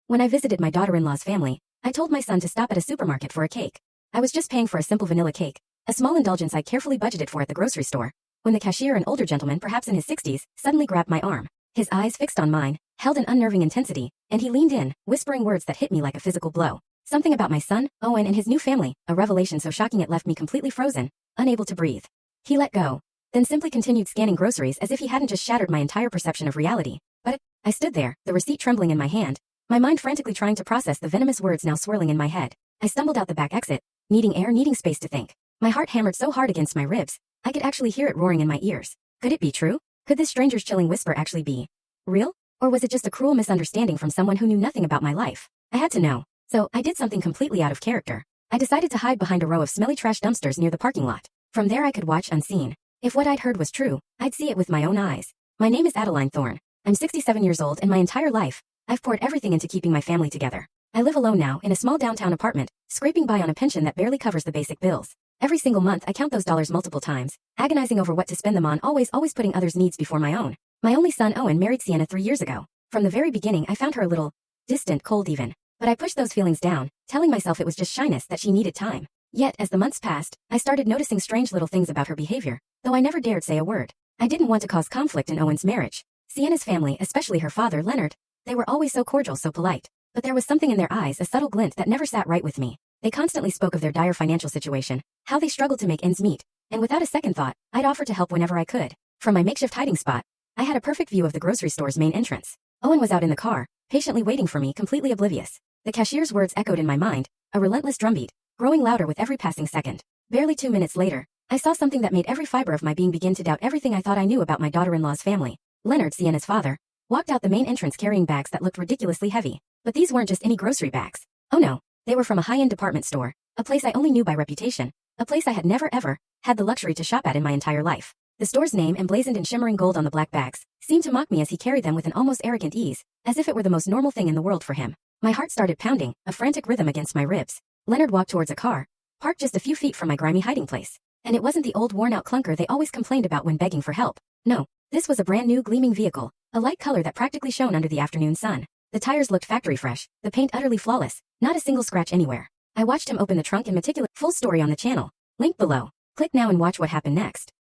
When I visited my daughter-in-law's family, I told my son to stop at a supermarket for a cake. I was just paying for a simple vanilla cake, a small indulgence I carefully budgeted for at the grocery store, when the cashier, an older gentleman perhaps in his 60s, suddenly grabbed my arm. His eyes fixed on mine, held an unnerving intensity, and he leaned in, whispering words that hit me like a physical blow. Something about my son, Owen, and his new family, a revelation so shocking it left me completely frozen, unable to breathe. He let go, then simply continued scanning groceries as if he hadn't just shattered my entire perception of reality. But I stood there, the receipt trembling in my hand, my mind frantically trying to process the venomous words now swirling in my head. I stumbled out the back exit, needing air, needing space to think. My heart hammered so hard against my ribs, I could actually hear it roaring in my ears. Could it be true? Could this stranger's chilling whisper actually be real? Or was it just a cruel misunderstanding from someone who knew nothing about my life? I had to know. So, I did something completely out of character. I decided to hide behind a row of smelly trash dumpsters near the parking lot. From there I could watch unseen. If what I'd heard was true, I'd see it with my own eyes. My name is Adeline Thorne. I'm 67 years old, and my entire life, I've poured everything into keeping my family together. I live alone now in a small downtown apartment, scraping by on a pension that barely covers the basic bills. Every single month I count those dollars multiple times, agonizing over what to spend them on, always putting others' needs before my own. My only son Owen married Sienna 3 years ago. From the very beginning I found her a little distant, cold even. But I pushed those feelings down, telling myself it was just shyness, that she needed time. Yet, as the months passed, I started noticing strange little things about her behavior, though I never dared say a word. I didn't want to cause conflict in Owen's marriage. Sienna's family, especially her father, Leonard, they were always so cordial, so polite. But there was something in their eyes, a subtle glint that never sat right with me. They constantly spoke of their dire financial situation, how they struggled to make ends meet, and without a second thought, I'd offer to help whenever I could. From my makeshift hiding spot, I had a perfect view of the grocery store's main entrance. Owen was out in the car, patiently waiting for me, completely oblivious. The cashier's words echoed in my mind, a relentless drumbeat, growing louder with every passing second. Barely 2 minutes later, I saw something that made every fiber of my being begin to doubt everything I thought I knew about my daughter-in-law's family. Leonard, Sienna's father, walked out the main entrance carrying bags that looked ridiculously heavy. But these weren't just any grocery bags. Oh no, they were from a high-end department store, a place I only knew by reputation, a place I had never ever had the luxury to shop at in my entire life. The store's name, emblazoned in shimmering gold on the black bags, seemed to mock me as he carried them with an almost arrogant ease, as if it were the most normal thing in the world for him. My heart started pounding, a frantic rhythm against my ribs. Leonard walked towards a car, parked just a few feet from my grimy hiding place. And it wasn't the old worn-out clunker they always complained about when begging for help. No, this was a brand new gleaming vehicle, a light color that practically shone under the afternoon sun. The tires looked factory fresh, the paint utterly flawless, not a single scratch anywhere. I watched him open the trunk in meticulous. Full story on the channel. Link below. Click now and watch what happened next.